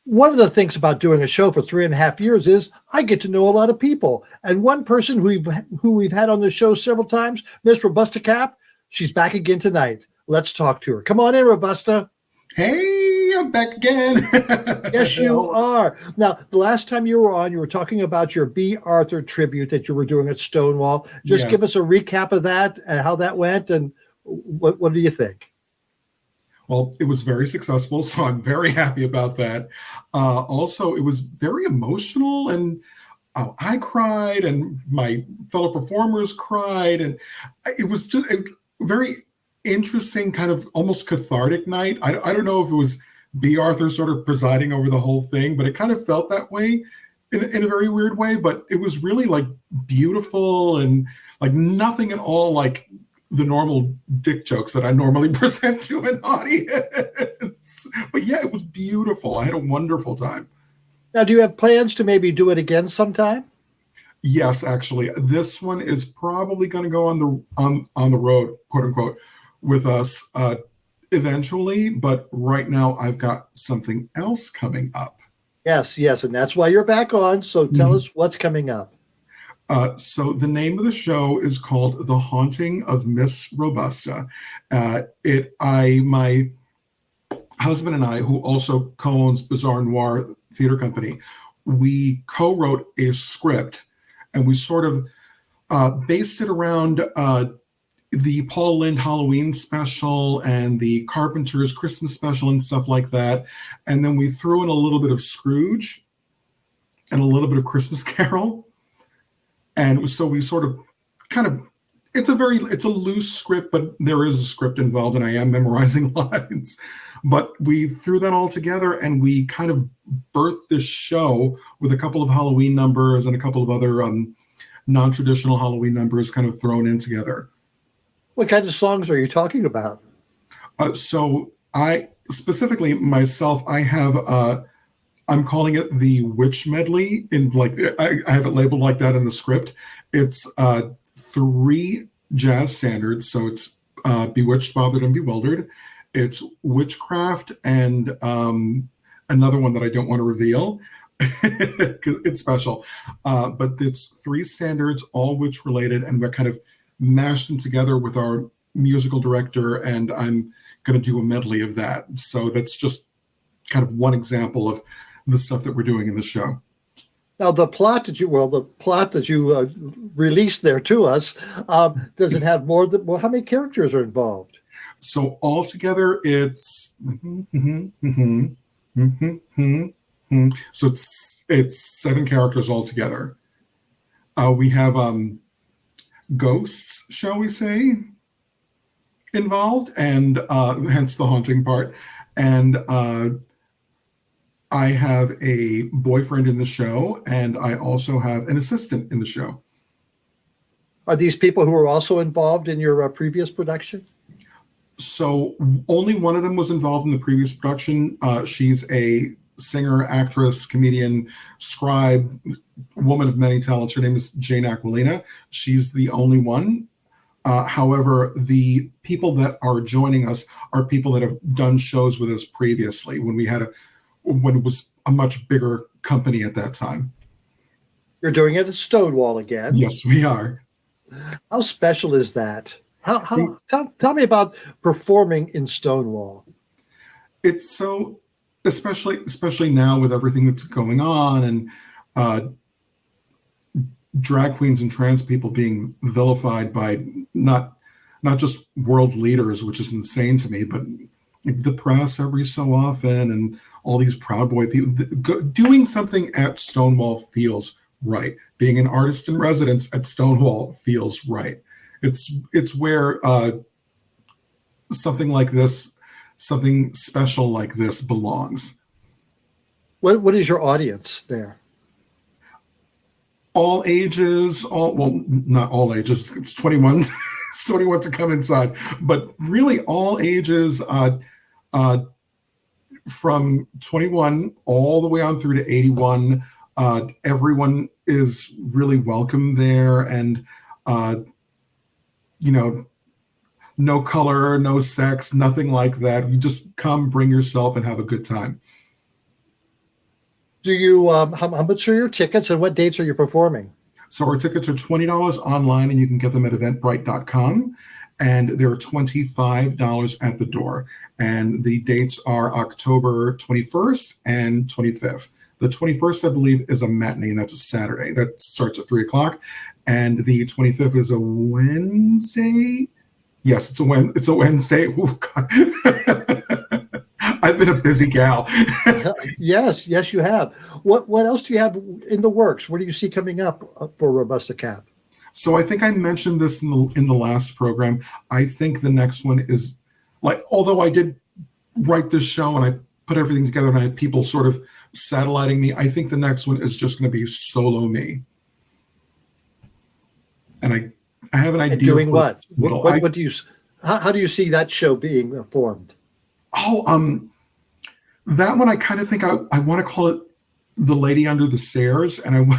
One of the things about doing a show for 3.5 years is I get to know a lot of people. And one person who we've had on the show several times, Miss Robusta Capp, she's back again tonight. Let's talk to her. Come on in, Robusta. Hey, I'm back again. Yes, you are. Now, the last time you were on, you were talking about your B. Arthur tribute that you were doing at Stonewall. Just give us a recap of that and how that went, and what do you think? Well, it was very successful, so I'm very happy about that. Also, it was very emotional, and I cried, and my fellow performers cried, and it was just a very interesting, kind of almost cathartic night. I don't know if it was B. Arthur sort of presiding over the whole thing, but it kind of felt that way in a very weird way. But it was really like beautiful and like nothing at all like the normal dick jokes that I normally present to an audience. But yeah, it was beautiful. I had a wonderful time. Now, do you have plans to maybe do it again sometime? Yes, actually, this one is probably going to go on the road, quote unquote, with us eventually. But right now, I've got something else coming up. Yes, and that's why you're back on. So tell us what's coming up. So the name of the show is called The Haunting of Miss Robusta. My husband and I, who also co-owns Bizarre Noir Theater Company, we co-wrote a script, and we sort of based it around the Paul Lynde Halloween special and the Carpenter's Christmas special and stuff like that. And then we threw in a little bit of Scrooge and a little bit of Christmas Carol. And so we sort of kind of, it's a loose script, but there is a script involved, and I am memorizing lines. But we threw that all together, and we kind of birthed this show with a couple of Halloween numbers and a couple of other non-traditional Halloween numbers kind of thrown in together. What kinds of songs are you talking about? So I, specifically myself, I have I'm calling it the Witch Medley. I have it labeled like that in the script. It's 3 jazz standards. So it's Bewitched, Bothered, and Bewildered. It's Witchcraft, and another one that I don't want to reveal because it's special. But it's 3 standards, all witch related, and we're kind of mashed them together with our musical director, and I'm going to do a medley of that. So that's just kind of one example of the stuff that we're doing in the show. Now, the plot that you released there to us, does it have more than, well, how many characters are involved? So altogether, it's so it's 7 characters altogether. We have ghosts, shall we say, involved, and hence the haunting part. And I have a boyfriend in the show, and I also have an assistant in the show. Are these people who were also involved in your previous production? So only one of them was involved in the previous production. She's a singer, actress, comedian, scribe, woman of many talents. Her name is Jane Aquilina. She's the only one. However, the people that are joining us are people that have done shows with us previously when it was a much bigger company at that time. You're doing it at Stonewall again. Yes, we are. How special is that? Tell me about performing in Stonewall. It's so, especially now with everything that's going on, and drag queens and trans people being vilified by not just world leaders, which is insane to me, but the press every so often, and all these Proud Boy people. Doing something at Stonewall feels right. Being an artist in residence at Stonewall feels right. It's where something like this, something special like this belongs. What is your audience there? All ages, not all ages. It's 21. It's 21 to come inside, but really all ages. From 21 all the way on through to 81, everyone is really welcome there, and no color, no sex, nothing like that. You just come, bring yourself, and have a good time. Do you how much are your tickets and what dates are you performing? So our tickets are $20 online, and you can get them at eventbrite.com. And they're $25 at the door. And the dates are October 21st and 25th. The 21st, I believe, is a matinee, and that's a Saturday. That starts at 3 o'clock. And the 25th is a Wednesday. Yes, it's a Wednesday. Ooh, God. I've been a busy gal. Yes, you have. What else do you have in the works? What do you see coming up for Robusta Capp? So I think I mentioned this in the last program. I think the next one is like, although I did write this show and I put everything together and I had people sort of satelliting me, I think the next one is just going to be solo me. And I have an idea. And doing what? What do you? How do you see that show being formed? Oh, that one I kind of think I want to call it The Lady Under the Stairs, and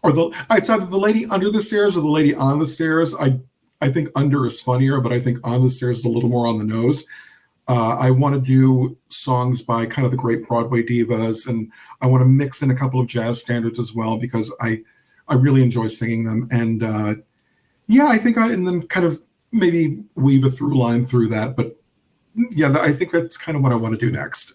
it's either The Lady Under the Stairs or The Lady on the Stairs. I think under is funnier, but I think on the stairs is a little more on the nose. I want to do songs by kind of the great Broadway divas, and I want to mix in a couple of jazz standards as well because I really enjoy singing them. And I think and then kind of maybe weave a through line through that. But yeah, I think that's kind of what I want to do next.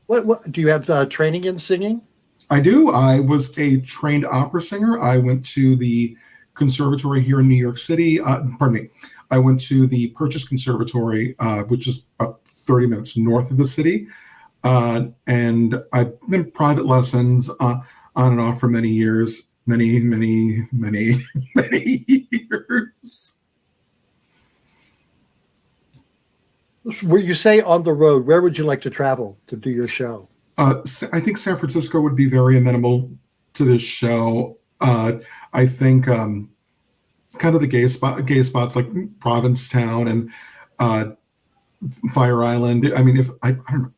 What do you have training in singing? I do. I was a trained opera singer. I went to the conservatory here in New York City. Pardon me. I went to the Purchase Conservatory, which is about 30 minutes north of the city. And I've been private lessons on and off for many years. Many years. Where you say on the road, where would you like to travel to do your show? I think San Francisco would be very amenable to this show. I think kind of the gay spots like Provincetown and Fire Island. I mean, if I don't know,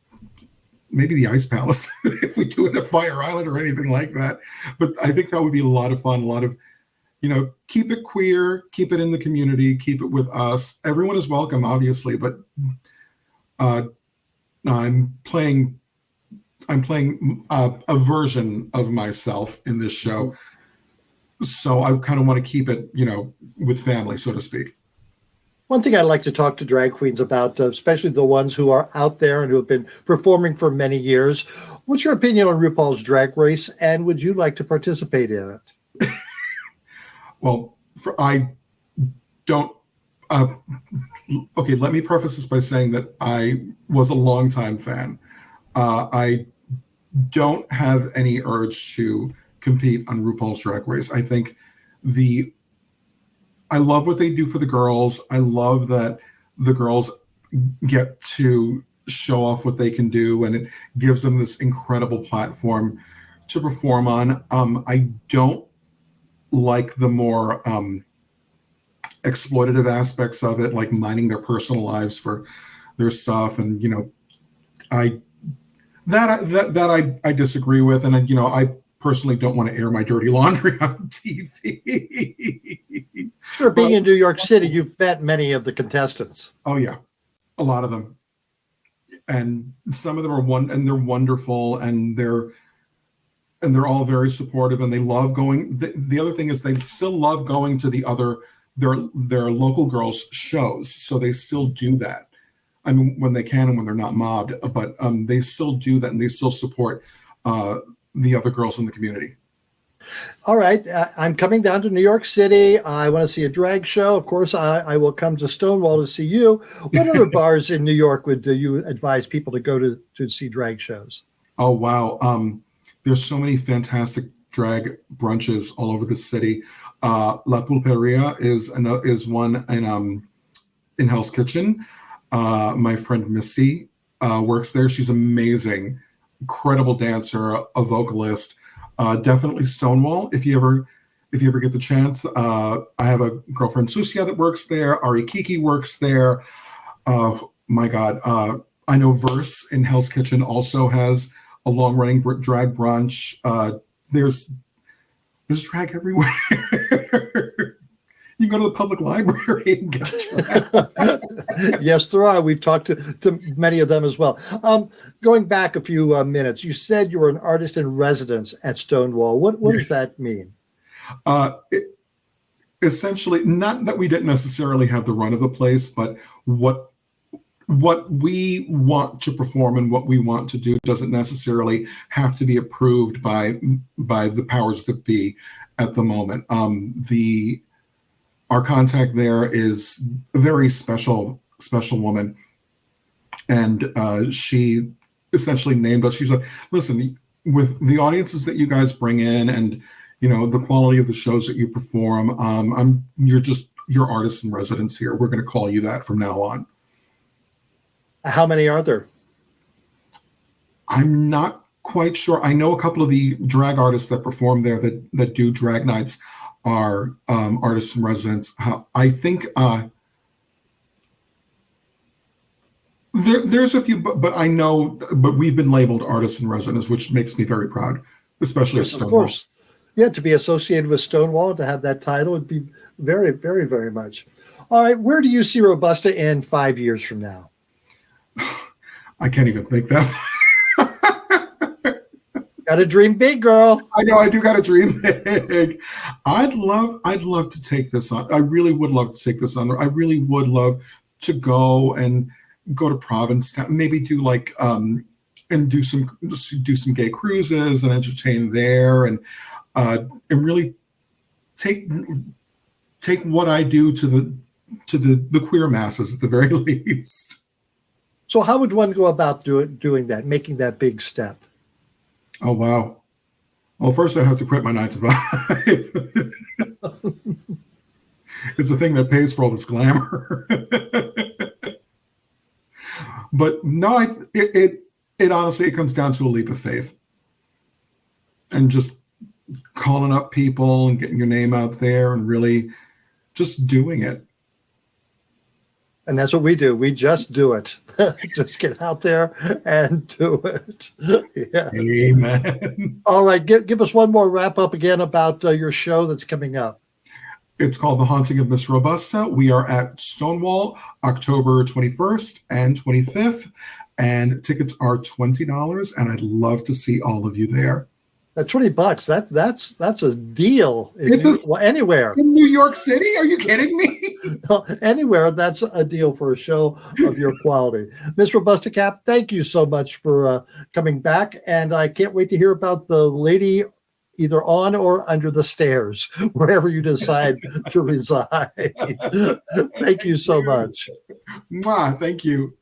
maybe the Ice Palace if we do it at Fire Island or anything like that. But I think that would be a lot of fun. A lot of, keep it queer, keep it in the community, keep it with us. Everyone is welcome, obviously, but I'm playing a version of myself in this show. So I kind of want to keep it, with family, so to speak. One thing I'd like to talk to drag queens about, especially the ones who are out there and who have been performing for many years. What's your opinion on RuPaul's Drag Race, and would you like to participate in it? Well, I don't. Okay, let me preface this by saying that I was a longtime fan. I don't have any urge to compete on RuPaul's Drag Race. I think I love what they do for the girls. I love that the girls get to show off what they can do, and it gives them this incredible platform to perform on. I don't like the more exploitative aspects of it, like mining their personal lives for their stuff, and I disagree with, and I personally don't want to air my dirty laundry on TV. Sure, being in New York City, you've met many of the contestants. Oh yeah, a lot of them, and some of them are they're wonderful, and they're all very supportive, and they love going. The other thing is they still love going to their local girls shows, so they still do that. I mean, when they can and when they're not mobbed, but they still do that, and they still support the other girls in the community. All right. I'm coming down to New York City. I want to see a drag show. Of course, I will come to Stonewall to see you. What other bars in New York would you advise people to go to see drag shows? Oh, wow. There's so many fantastic drag brunches all over the city. La Pulperia is one in Hell's Kitchen. My friend Misty works there. She's amazing. Incredible dancer, a vocalist. Definitely Stonewall if you ever get the chance. I have a girlfriend Susia that works there. Ari Kiki works there. My God, I know Verse in Hell's Kitchen also has a long running drag brunch. There's drag everywhere. You can go to the public library and get a Yes, there are. We've talked to many of them as well. Going back a few minutes, you said you were an artist in residence at Stonewall. What does that mean? Essentially, not that we didn't necessarily have the run of the place, but what we want to perform and what we want to do doesn't necessarily have to be approved by the powers that be at the moment. Our contact there is a very special woman, and she essentially named us. She's like, listen, with the audiences that you guys bring in, and the quality of the shows that you perform, you're artists in residence here. We're going to call you that from now on. How many are there? I'm not quite sure. I know a couple of the drag artists that perform there that do drag nights are artists in residence. I think there's a few, but I know, but we've been labeled artists in residence, which makes me very proud, especially Yes, at Stonewall. of course. Yeah, to be associated with Stonewall, to have that title would be very, very, very much. All right, where do you see Robusta in 5 years from now? I can't even think that. Got to dream big, girl. I know I do got to dream big. I'd love to take this on. I really would love to take this on. I really would love to go to Provincetown, maybe do like and do some gay cruises and entertain there, and really take what I do to the queer masses at the very least. So how would one go about doing that, making that big step? Oh, wow. Well, first I have to quit my 9 to 5. It's a thing that pays for all this glamour. But no, it honestly, it comes down to a leap of faith. And just calling up people and getting your name out there and really just doing it. And that's what we do. We just do it. Just get out there and do it. Yeah. Amen. All right. Give us one more wrap up again about your show that's coming up. It's called The Haunting of Miss Robusta. We are at Stonewall, October 21st and 25th, and tickets are $20. And I'd love to see all of you there. At $20, that's a deal. Anywhere in New York City. Are you kidding me? Anywhere, that's a deal for a show of your quality. Miss Robusta Capp, thank you so much for coming back, and I can't wait to hear about the lady either on or under the stairs, wherever you decide to reside. Thank you so much. Mwah, thank you.